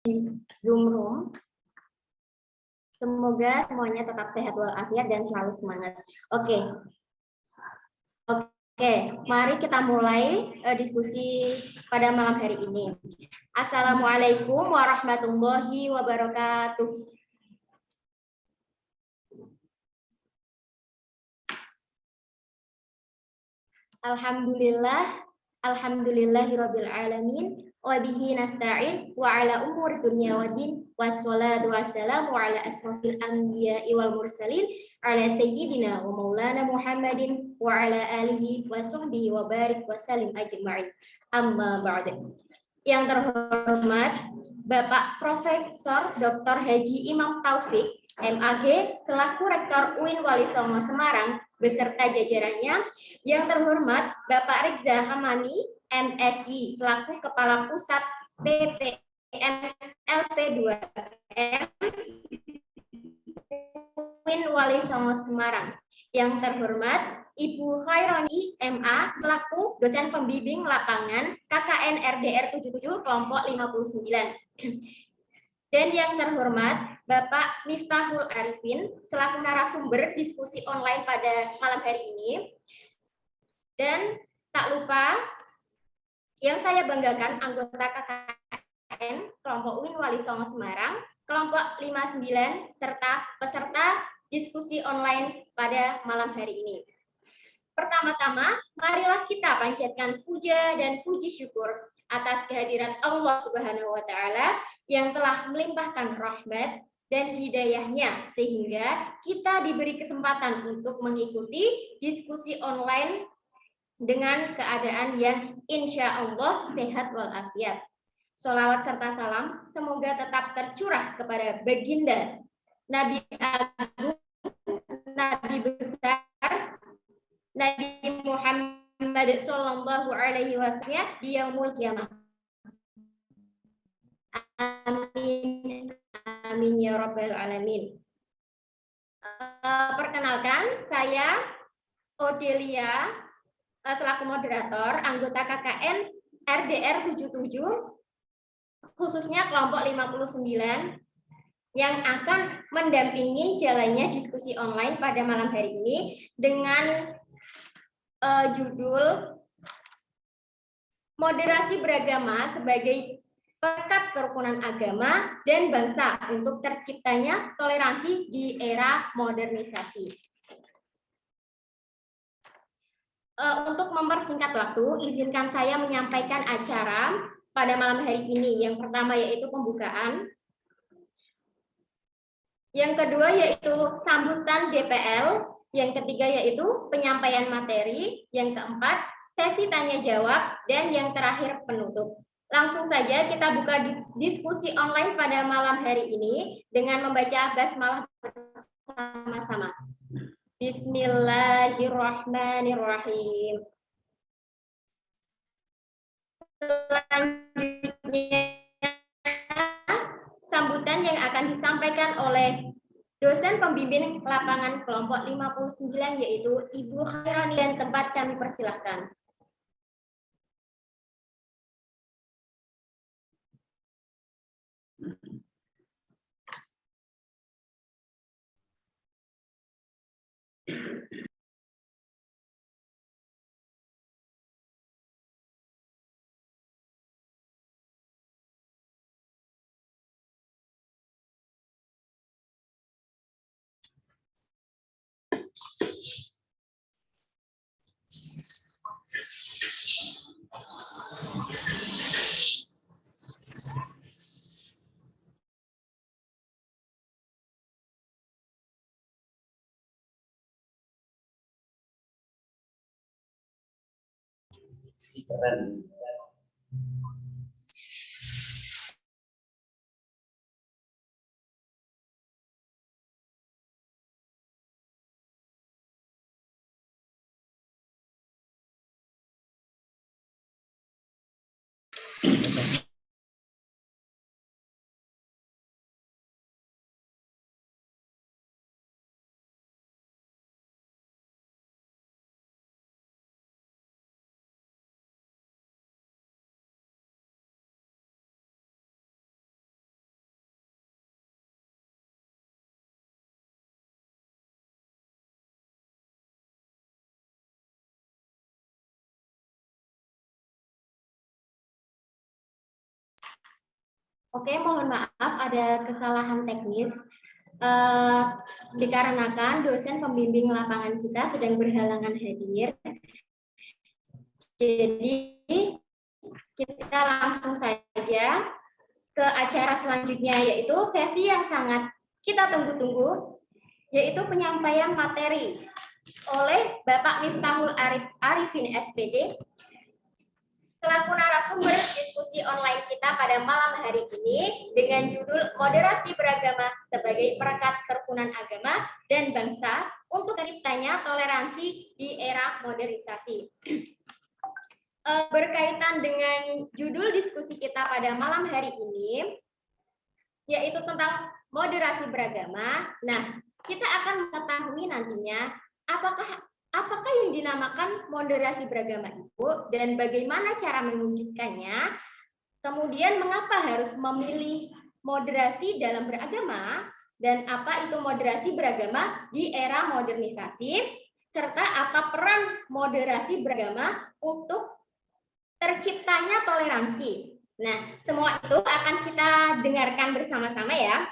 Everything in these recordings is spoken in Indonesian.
Zoom room. Semoga semuanya tetap sehat walafiat dan selalu semangat. Oke, mari kita mulai diskusi pada malam hari ini. Assalamualaikum warahmatullahi wabarakatuh. Alhamdulillahirabbil alamin. Wa bihi nasta'in wa ala umur dunya waddin wassalatu wassalamu ala asrofil anbiya'i wal mursalin ala sayyidina wa maulana Muhammadin wa ala alihi wa sahbihi wa barik wa salim ajma'in. Amma ba'du. Yang terhormat Bapak Profesor Dr. Haji Imam Taufik MAG selaku Rektor UIN Wali Songo Semarang beserta jajarannya. Yang terhormat Bapak Rizza Hamani MSI selaku Kepala Pusat PPM LP2M UIN Wali Songo Semarang. Yang terhormat Ibu Khaironi MA selaku dosen pembimbing lapangan KKN RDR 77 kelompok 59. Dan yang terhormat Bapak Miftahul Arifin selaku narasumber diskusi online pada malam hari ini. Dan tak lupa yang saya banggakan anggota KKN kelompok UIN Wali Songo Semarang kelompok 59 serta peserta diskusi online pada malam hari ini. Pertama-tama, marilah kita panjatkan puja dan puji syukur atas kehadiran Allah Subhanahu wa taala yang telah melimpahkan rahmat dan hidayahnya sehingga kita diberi kesempatan untuk mengikuti diskusi online dengan keadaan yang insya Allah sehat walafiat. Sholawat serta salam semoga tetap tercurah kepada baginda Nabi Agung, Nabi besar, Nabi Muhammad Sallallahu Alaihi Wasallam di yaumul kiamah. Amin, amin ya rabbal alamin. Perkenalkan, saya Odelia selaku moderator anggota KKN RDR 77 khususnya kelompok 59 yang akan mendampingi jalannya diskusi online pada malam hari ini dengan judul Moderasi Beragama sebagai Perekat Kerukunan Agama dan Bangsa untuk Terciptanya Toleransi di Era Modernisasi. Untuk mempersingkat waktu, izinkan saya menyampaikan acara pada malam hari ini. Yang pertama yaitu pembukaan. Yang kedua yaitu sambutan DPL. Yang ketiga yaitu penyampaian materi. Yang keempat, sesi tanya jawab. Dan yang terakhir penutup. Langsung saja kita buka diskusi online pada malam hari ini dengan membaca basmalah bersama-sama. Bismillahirrahmanirrahim. Selanjutnya, sambutan yang akan disampaikan oleh dosen pembimbing lapangan kelompok 59 yaitu Ibu Khaironi dan tempat kami persilahkan. Keren. Oke, mohon maaf ada kesalahan teknis. Dikarenakan dosen pembimbing lapangan kita sedang berhalangan hadir. Jadi kita langsung saja ke acara selanjutnya, yaitu sesi yang sangat kita tunggu-tunggu, yaitu penyampaian materi oleh Bapak Miftahul Arifin SPD selaku narasumber diskusi online kita pada malam hari ini dengan judul Moderasi Beragama sebagai Perekat Kerukunan Agama dan Bangsa untuk terciptanya toleransi di era modernisasi. Berkaitan dengan judul diskusi kita pada malam hari ini, yaitu tentang moderasi beragama. Nah, kita akan mengetahui nantinya apakah yang dinamakan moderasi beragama itu dan bagaimana cara mewujudkannya. Kemudian mengapa harus memilih moderasi dalam beragama dan apa itu moderasi beragama di era modernisasi, serta apa peran moderasi beragama untuk terciptanya toleransi. Nah, semua itu akan kita dengarkan bersama-sama ya.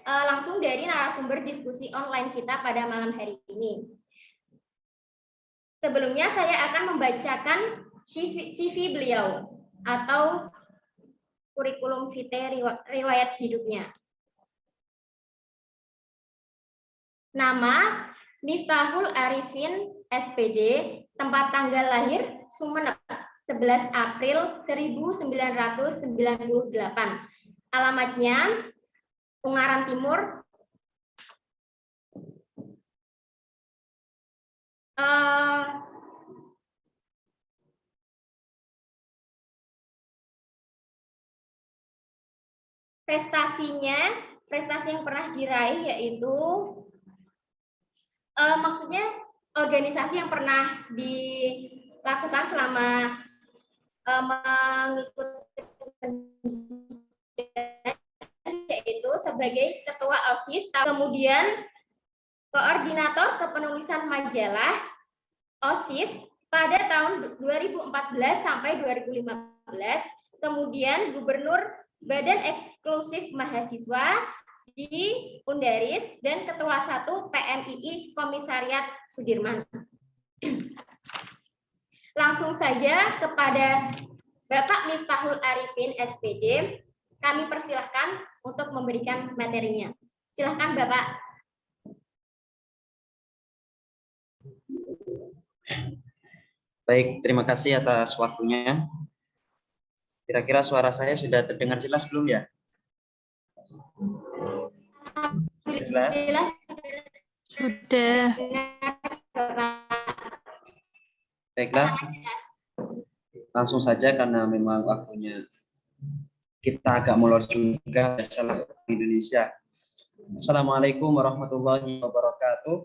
Langsung dari narasumber diskusi online kita pada malam hari ini. Sebelumnya saya akan membacakan CV beliau atau kurikulum vitae riwayat hidupnya. Nama Miftahul Arifin SPD, tempat tanggal lahir Sumeneb 11 April 1998. Alamatnya Ungaran Timur, prestasi yang pernah diraih yaitu maksudnya organisasi yang pernah dilakukan selama mengikuti yaitu sebagai ketua OSIS, kemudian koordinator kepenulisan majalah OSIS pada tahun 2014 sampai 2015, kemudian gubernur Badan Eksklusif Mahasiswa di Undaris dan ketua 1 PMII Komisariat Sudirman. Langsung saja kepada Bapak Miftahul Arifin SPD, kami persilahkan untuk memberikan materinya. Silahkan Bapak. Baik, terima kasih atas waktunya. Kira-kira suara saya sudah terdengar jelas belum ya? Jelas? Sudah. Baiklah, langsung saja karena memang waktunya kita agak molor juga. Assalamualaikum Indonesia. Assalamualaikum warahmatullahi wabarakatuh.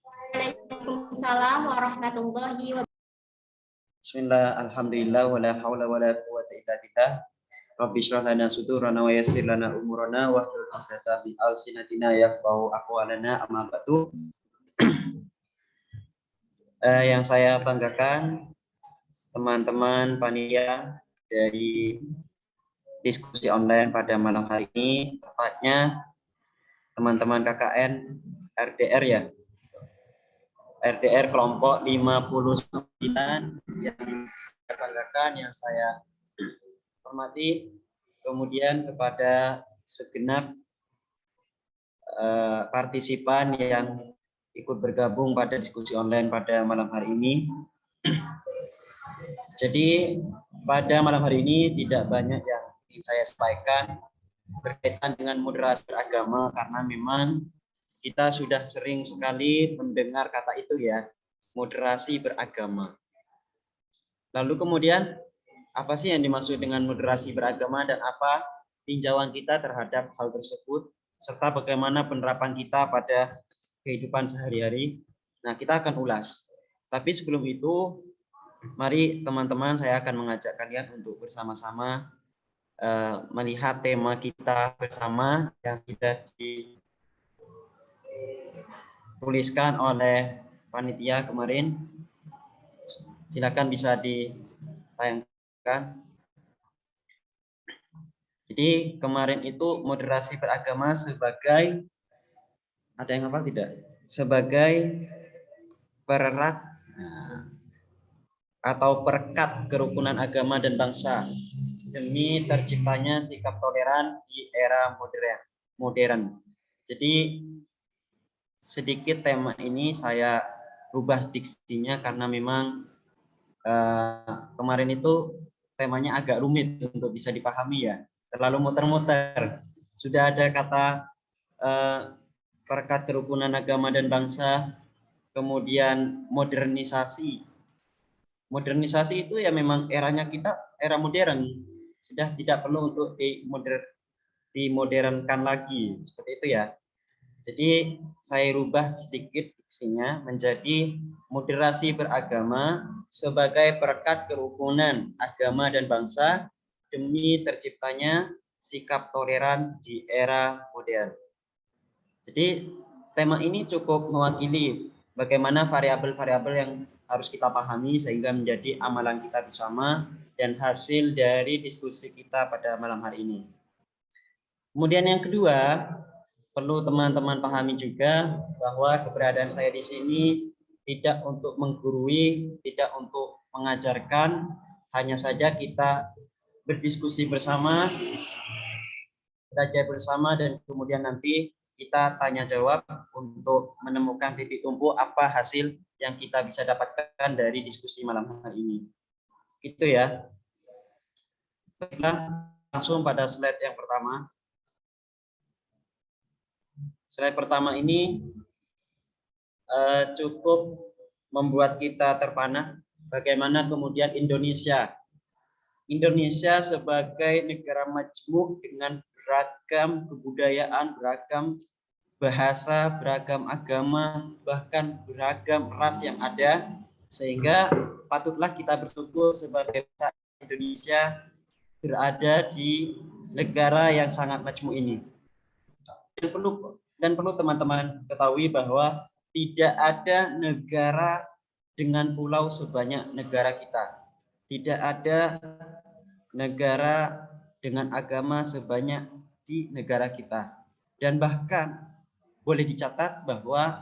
Waalaikumsalam warahmatullahi wabarakatuh. Bismillah, alhamdulillah, wala hawla wala quwwata illa billah. Rabbi shrah lana sudurana wa yassir lana umurana wa hlul 'uqdatam min alsinatina yafqahu aqwalana, amma ba'du. Yang saya banggakan teman-teman panitia dari diskusi online pada malam hari ini, tepatnya teman-teman KKN RDR ya. RDR kelompok 59 yang saya banggakan, yang saya hormati, kemudian kepada segenap partisipan yang ikut bergabung pada diskusi online pada malam hari ini. Jadi pada malam hari ini tidak banyak yang ingin saya sampaikan berkaitan dengan moderasi beragama, karena memang kita sudah sering sekali mendengar kata itu ya, moderasi beragama. Lalu kemudian apa sih yang dimaksud dengan moderasi beragama dan apa tinjauan kita terhadap hal tersebut, serta bagaimana penerapan kita pada kehidupan sehari-hari. Nah, kita akan ulas. Tapi sebelum itu, mari teman-teman, saya akan mengajak kalian untuk bersama-sama melihat tema kita bersama yang sudah dituliskan oleh panitia kemarin. Silakan bisa ditayangkan. Jadi kemarin itu moderasi beragama sebagai, ada yang hafal tidak? Sebagai pererat atau perekat kerukunan agama dan bangsa demi terciptanya sikap toleran di era modern. Jadi sedikit tema ini saya rubah diksinya karena memang kemarin itu temanya agak rumit untuk bisa dipahami ya, terlalu muter-muter. Sudah ada kata perekat kerukunan agama dan bangsa, kemudian modernisasi. Modernisasi itu ya memang eranya kita, era modern. Sudah tidak perlu untuk dimodernkan lagi, seperti itu ya. Jadi saya rubah sedikit diksinya menjadi moderasi beragama sebagai perekat kerukunan agama dan bangsa demi terciptanya sikap toleran di era modern. Jadi tema ini cukup mewakili bagaimana variabel-variabel yang harus kita pahami sehingga menjadi amalan kita bersama dan hasil dari diskusi kita pada malam hari ini. Kemudian yang kedua, perlu teman-teman pahami juga bahwa keberadaan saya di sini tidak untuk menggurui, tidak untuk mengajarkan, hanya saja kita berdiskusi bersama, belajar bersama, dan kemudian nanti kita tanya jawab untuk menemukan titik tumpu apa hasil yang kita bisa dapatkan dari diskusi malam hari ini. Gitu ya. Baiklah, langsung pada slide yang pertama. Slide pertama ini cukup membuat kita terpana bagaimana kemudian Indonesia sebagai negara majmuk dengan beragam kebudayaan, beragam bahasa, beragam agama, bahkan beragam ras yang ada, sehingga patutlah kita bersyukur sebagai bangsa Indonesia berada di negara yang sangat majmuk ini. Dan perlu teman-teman ketahui bahwa tidak ada negara dengan pulau sebanyak negara kita. Tidak ada negara dengan agama sebanyak di negara kita. Dan bahkan boleh dicatat bahwa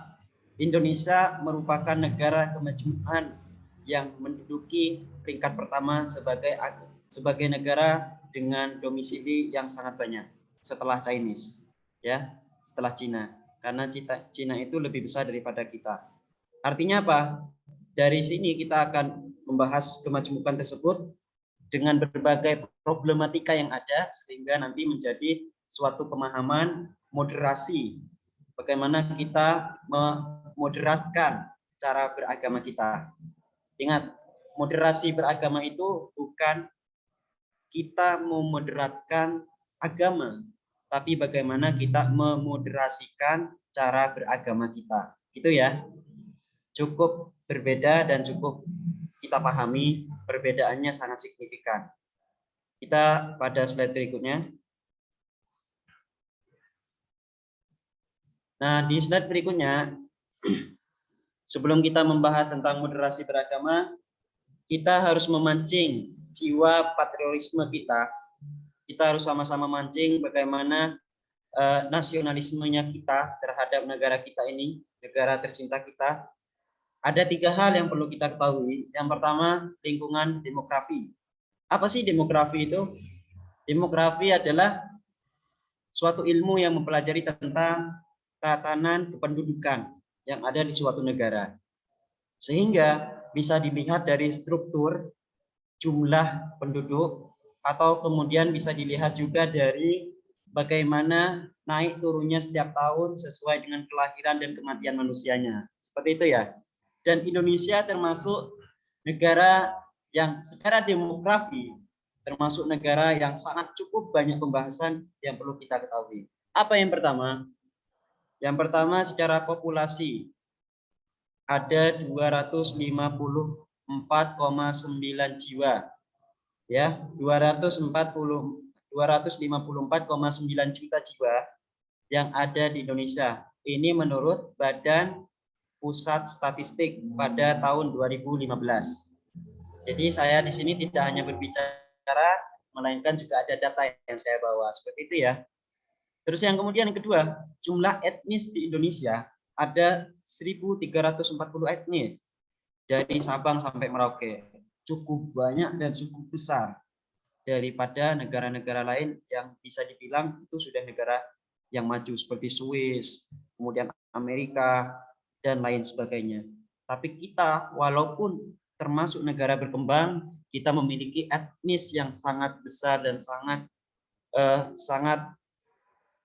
Indonesia merupakan negara kemajuan yang menduduki peringkat pertama sebagai negara dengan domisili yang sangat banyak setelah Chinese, ya, setelah Cina. Karena Cina itu lebih besar daripada kita. Artinya apa? Dari sini kita akan membahas kemajemukan tersebut dengan berbagai problematika yang ada sehingga nanti menjadi suatu pemahaman moderasi. Bagaimana kita memoderatkan cara beragama kita. Ingat, moderasi beragama itu bukan kita memoderatkan agama, tapi bagaimana kita memoderasikan cara beragama kita. Gitu ya. Cukup berbeda dan cukup kita pahami perbedaannya sangat signifikan. Kita pada slide berikutnya. Nah, di slide berikutnya, sebelum kita membahas tentang moderasi beragama, kita harus memancing jiwa patriotisme kita. Kita harus sama-sama mancing bagaimana nasionalismenya kita terhadap negara kita ini, negara tercinta kita. Ada 3 hal yang perlu kita ketahui. Yang pertama, lingkungan demografi. Apa sih demografi itu? Demografi adalah suatu ilmu yang mempelajari tentang tatanan kependudukan yang ada di suatu negara. Sehingga bisa dilihat dari struktur jumlah penduduk atau kemudian bisa dilihat juga dari bagaimana naik turunnya setiap tahun sesuai dengan kelahiran dan kematian manusianya. Seperti itu ya. Dan Indonesia termasuk negara yang secara demografi termasuk negara yang sangat cukup banyak pembahasan yang perlu kita ketahui. Apa yang pertama? Yang pertama secara populasi ada 254,9 jiwa. Ya, 254,9 juta jiwa yang ada di Indonesia. Ini menurut Badan Pusat Statistik pada tahun 2015. Jadi saya di sini tidak hanya berbicara melainkan juga ada data yang saya bawa. Seperti itu ya. Terus yang kemudian yang kedua, jumlah etnis di Indonesia ada 1.340 etnis dari Sabang sampai Merauke. Cukup banyak dan cukup besar daripada negara-negara lain yang bisa dibilang itu sudah negara yang maju seperti Swiss, kemudian Amerika, dan lain sebagainya. Tapi kita walaupun termasuk negara berkembang, kita memiliki etnis yang sangat besar dan sangat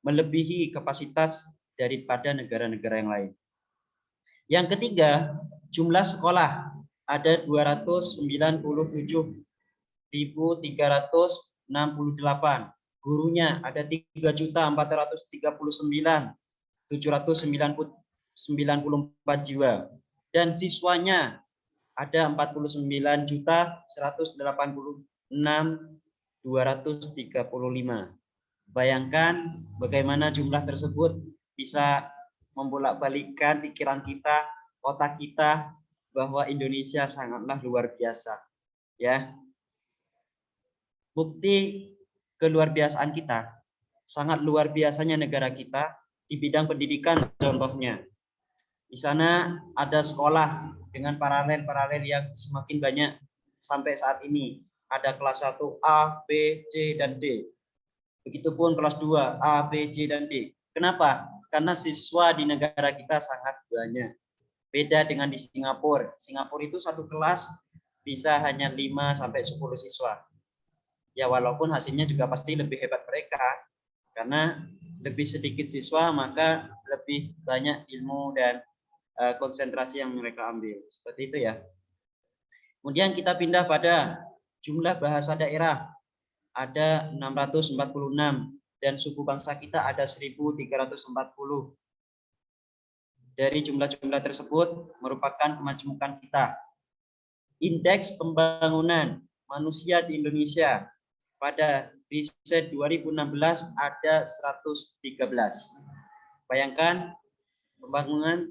melebihi kapasitas daripada negara-negara yang lain. Yang ketiga, jumlah sekolah ada 297.368. Gurunya ada 3.439.794 jiwa. Dan siswanya ada 49.186.235. Bayangkan bagaimana jumlah tersebut bisa membolak-balikkan pikiran kita, otak kita, bahwa Indonesia sangatlah luar biasa. Ya, bukti keluar biasaan kita, sangat luar biasanya negara kita di bidang pendidikan contohnya. Di sana ada sekolah dengan paralel-paralel yang semakin banyak sampai saat ini. Ada kelas 1 A, B, C, dan D. Begitupun kelas 2 A, B, C, dan D. Kenapa? Karena siswa di negara kita sangat banyak. Beda dengan di Singapura. Singapura itu satu kelas bisa hanya 5 sampai 10 siswa. Ya walaupun hasilnya juga pasti lebih hebat mereka. Karena lebih sedikit siswa maka lebih banyak ilmu dan konsentrasi yang mereka ambil. Seperti itu ya. Kemudian kita pindah pada jumlah bahasa daerah. Ada 646 dan suku bangsa kita ada 1.340. Dari jumlah-jumlah tersebut merupakan kemajemukan kita. Indeks pembangunan manusia di Indonesia pada riset 2016 ada 113. Bayangkan pembangunan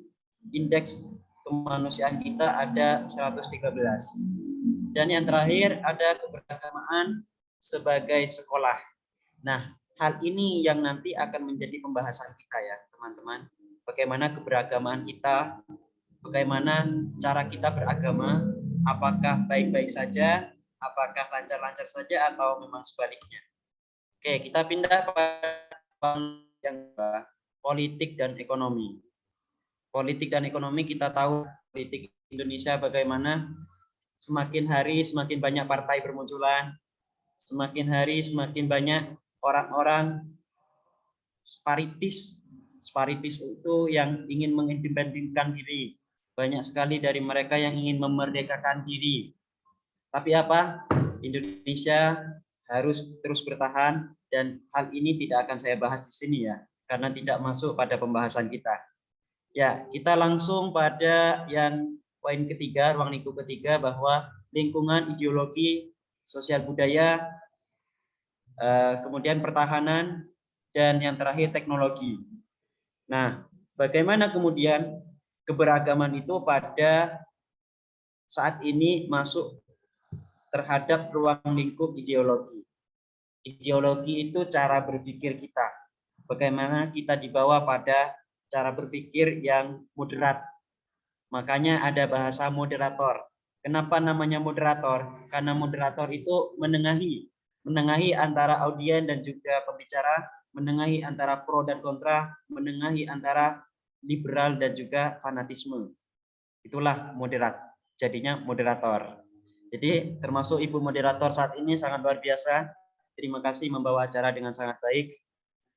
indeks kemanusiaan kita ada 113. Dan yang terakhir ada keberagamaan sebagai sekolah. Nah, hal ini yang nanti akan menjadi pembahasan kita ya, teman-teman. Bagaimana keberagamaan kita, bagaimana cara kita beragama, apakah baik-baik saja, apakah lancar-lancar saja, atau memang sebaliknya. Oke, kita pindah pada yang politik dan ekonomi. Politik dan ekonomi kita tahu politik Indonesia bagaimana semakin hari semakin banyak partai bermunculan, semakin hari semakin banyak orang-orang sparitis itu yang ingin mengindependentkan diri. Banyak sekali dari mereka yang ingin memerdekakan diri. Tapi apa? Indonesia harus terus bertahan dan hal ini tidak akan saya bahas di sini ya, karena tidak masuk pada pembahasan kita. Ya, kita langsung pada yang poin ketiga, ruang lingkup ketiga, bahwa lingkungan, ideologi, sosial budaya, kemudian pertahanan, dan yang terakhir teknologi. Nah, bagaimana kemudian keberagaman itu pada saat ini masuk terhadap ruang lingkup ideologi. Ideologi itu cara berpikir kita. Bagaimana kita dibawa pada cara berpikir yang moderat. Makanya ada bahasa moderator. Kenapa namanya moderator? Karena moderator itu menengahi antara audiens dan juga pembicara, menengahi antara pro dan kontra, menengahi antara liberal dan juga fanatisme. Itulah moderat. Jadinya moderator. Jadi termasuk Ibu moderator saat ini sangat luar biasa. Terima kasih membawa acara dengan sangat baik.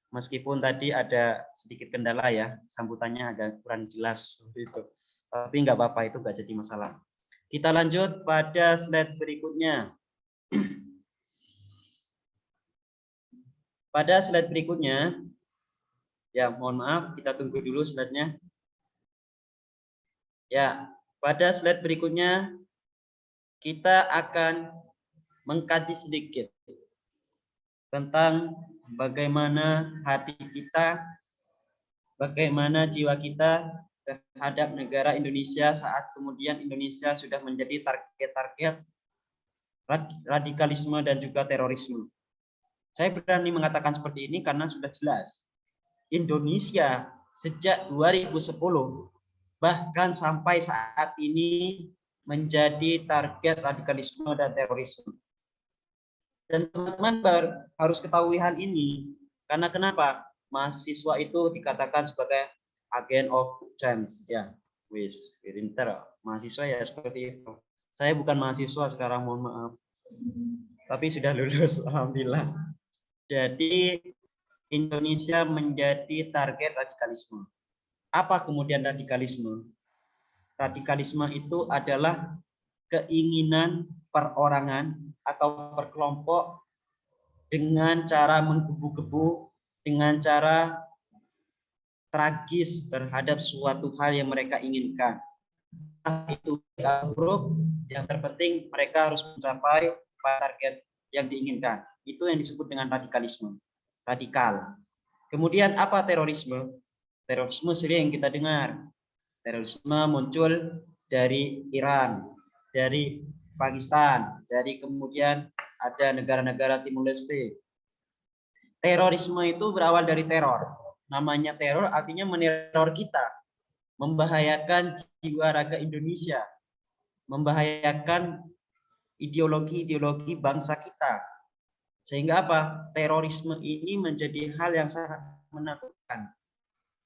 Meskipun tadi ada sedikit kendala ya, sambutannya agak kurang jelas itu. Tapi nggak apa-apa, itu nggak jadi masalah. Kita lanjut pada slide berikutnya. Pada slide berikutnya, ya mohon maaf, kita tunggu dulu slide-nya. Ya, pada slide berikutnya kita akan mengkaji sedikit tentang bagaimana hati kita, bagaimana jiwa kita terhadap negara Indonesia saat kemudian Indonesia sudah menjadi target-target radikalisme dan juga terorisme. Saya berani mengatakan seperti ini karena sudah jelas Indonesia sejak 2010 bahkan sampai saat ini menjadi target radikalisme dan terorisme. Dan teman-teman harus ketahui hal ini karena kenapa? Mahasiswa itu dikatakan sebagai agent of change, ya. Wis, pinter. Mahasiswa ya seperti itu. Saya bukan mahasiswa sekarang, mohon maaf. Tapi sudah lulus, alhamdulillah. Jadi Indonesia menjadi target radikalisme. Apa kemudian radikalisme? Radikalisme itu adalah keinginan perorangan atau berkelompok dengan cara menggebu-gebu, dengan cara tragis terhadap suatu hal yang mereka inginkan. Itu buruk, yang terpenting mereka harus mencapai target yang diinginkan. Itu yang disebut dengan radikalisme. Radikal. Kemudian apa terorisme? Terorisme sering kita dengar. Terorisme muncul dari Iran, dari Pakistan, dari kemudian ada negara-negara Timur Leste. Terorisme itu berawal dari teror. Namanya teror artinya meneror kita, membahayakan jiwa raga Indonesia, membahayakan ideologi-ideologi bangsa kita. Sehingga apa? Terorisme ini menjadi hal yang sangat menakutkan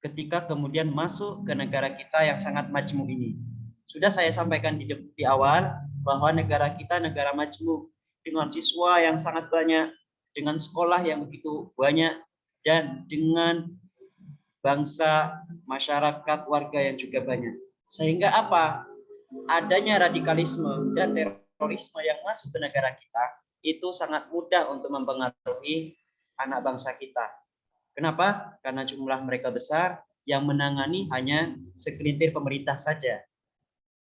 ketika kemudian masuk ke negara kita yang sangat majmuk ini. Sudah saya sampaikan di awal bahwa negara kita negara majmuk dengan siswa yang sangat banyak, dengan sekolah yang begitu banyak, dan dengan bangsa, masyarakat, warga yang juga banyak. Sehingga apa? Adanya radikalisme dan terorisme yang masuk ke negara kita itu sangat mudah untuk mempengaruhi anak bangsa kita. Kenapa? Karena jumlah mereka besar, yang menangani hanya segelintir pemerintah saja.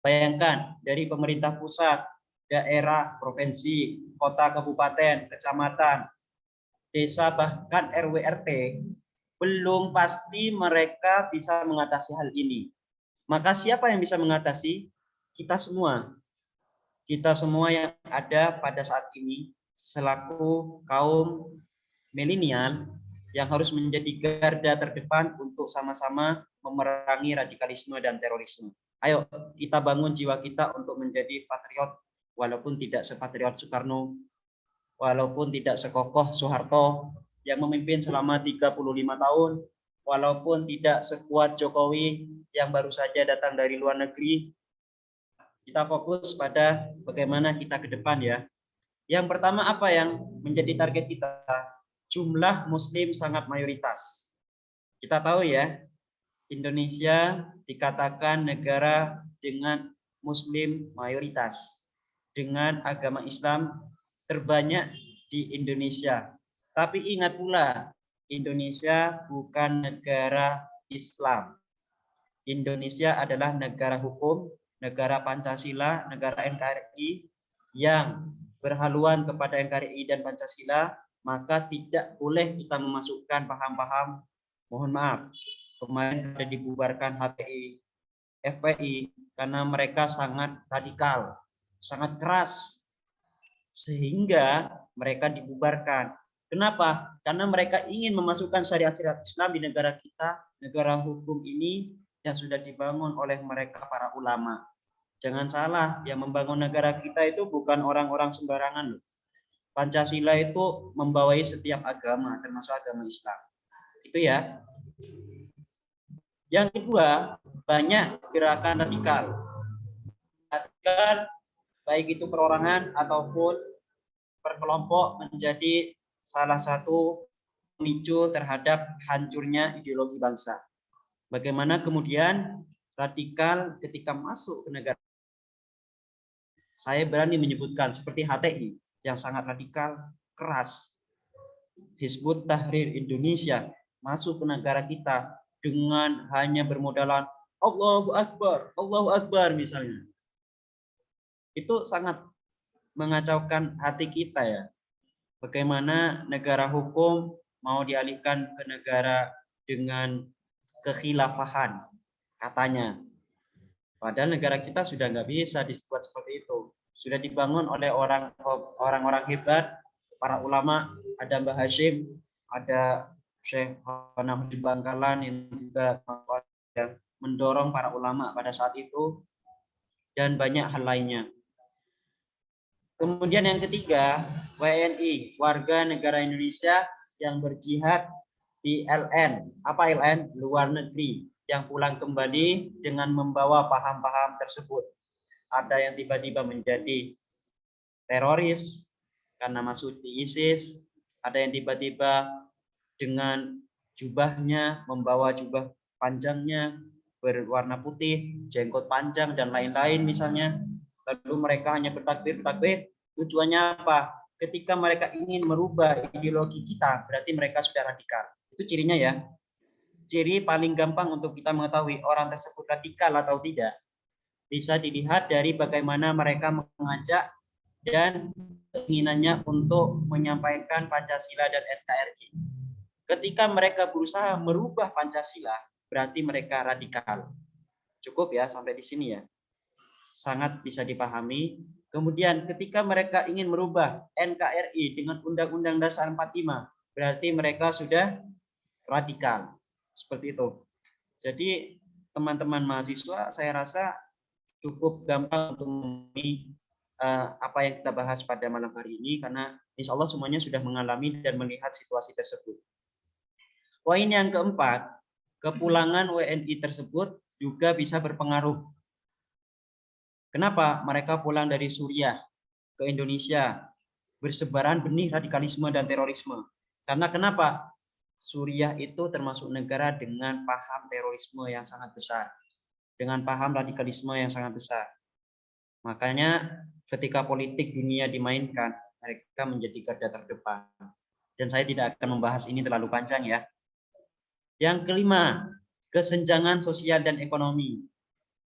Bayangkan, dari pemerintah pusat, daerah, provinsi, kota, kabupaten, kecamatan, desa, bahkan RW RT, belum pasti mereka bisa mengatasi hal ini. Maka siapa yang bisa mengatasi? Kita semua. Kita semua yang ada pada saat ini selaku kaum milenial yang harus menjadi garda terdepan untuk sama-sama memerangi radikalisme dan terorisme. Ayo kita bangun jiwa kita untuk menjadi patriot, walaupun tidak sepatriot Soekarno, walaupun tidak sekokoh Soeharto yang memimpin selama 35 tahun, walaupun tidak sekuat Jokowi yang baru saja datang dari luar negeri. Kita fokus pada bagaimana kita ke depan ya. Yang pertama apa yang menjadi target kita? Jumlah Muslim sangat mayoritas. Kita tahu ya, Indonesia dikatakan negara dengan Muslim mayoritas, dengan agama Islam terbanyak di Indonesia. Tapi ingat pula, Indonesia bukan negara Islam. Indonesia adalah negara hukum, negara Pancasila, negara NKRI yang berhaluan kepada NKRI dan Pancasila, maka tidak boleh kita memasukkan paham-paham, mohon maaf, kemarin ada dibubarkan HTI, FPI, karena mereka sangat radikal, sangat keras, sehingga mereka dibubarkan. Kenapa? Karena mereka ingin memasukkan syariat-syariat Islam di negara kita, negara hukum ini yang sudah dibangun oleh mereka para ulama. Jangan salah, yang membangun negara kita itu bukan orang-orang sembarangan loh. Pancasila itu membawai setiap agama, termasuk agama Islam. Itu ya. Yang kedua, banyak gerakan radikal. Radikal, baik itu perorangan ataupun berkelompok, menjadi salah satu pemicu terhadap hancurnya ideologi bangsa. Bagaimana kemudian radikal ketika masuk ke negara. Saya berani menyebutkan seperti HTI yang sangat radikal, keras. Hizbut Tahrir Indonesia masuk ke negara kita dengan hanya bermodalan Allahu Akbar misalnya. Itu sangat mengacaukan hati kita ya. Bagaimana negara hukum mau dialihkan ke negara dengan kekhilafahan katanya. Padahal negara kita sudah nggak bisa disebut seperti itu. sudah dibangun oleh orang-orang hebat, para ulama. Ada Mbah Hashim, ada Syekh Nahmuddin Bangkalan yang juga mendorong para ulama pada saat itu, dan banyak hal lainnya. Kemudian yang ketiga, WNI, warga negara Indonesia yang berjihad di LN. Apa LN? Luar negeri, yang pulang kembali dengan membawa paham-paham tersebut. Ada yang tiba-tiba menjadi teroris karena masuk di ISIS, ada yang tiba-tiba dengan jubahnya, membawa jubah panjangnya berwarna putih, jenggot panjang, dan lain-lain misalnya. Lalu mereka hanya bertakbir. Tujuannya apa? Ketika mereka ingin merubah ideologi kita, berarti mereka sudah radikal. Itu cirinya ya. Ciri paling gampang untuk kita mengetahui orang tersebut radikal atau tidak, bisa dilihat dari bagaimana mereka mengajak dan keinginannya untuk menyampaikan Pancasila dan NKRI. Ketika mereka berusaha merubah Pancasila, berarti mereka radikal. Cukup ya sampai di sini ya. Sangat bisa dipahami. Kemudian ketika mereka ingin merubah NKRI dengan Undang-Undang Dasar 45, berarti mereka sudah radikal. Seperti itu. Jadi teman-teman mahasiswa, saya rasa cukup gampang untuk memahami apa yang kita bahas pada malam hari ini, karena insya Allah semuanya sudah mengalami dan melihat situasi tersebut. Poin yang keempat, kepulangan WNI tersebut juga bisa berpengaruh. Kenapa? Mereka pulang dari Suriah ke Indonesia, bersebaran benih radikalisme dan terorisme. Karena kenapa? Suriah itu termasuk negara dengan paham terorisme yang sangat besar, dengan paham radikalisme yang sangat besar. Makanya ketika politik dunia dimainkan, mereka menjadi garda terdepan. Dan saya tidak akan membahas ini terlalu panjang ya. Yang kelima, kesenjangan sosial dan ekonomi.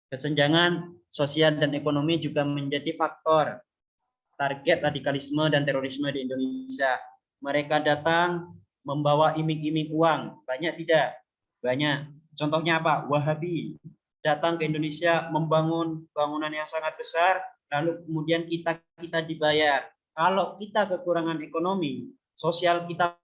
Kesenjangan sosial dan ekonomi juga menjadi faktor target radikalisme dan terorisme di Indonesia. Mereka datang membawa iming-iming uang. Banyak tidak? Banyak. Contohnya apa? Wahabi datang ke Indonesia membangun bangunan yang sangat besar, lalu kemudian kita dibayar. Kalau kita kekurangan ekonomi, sosial kita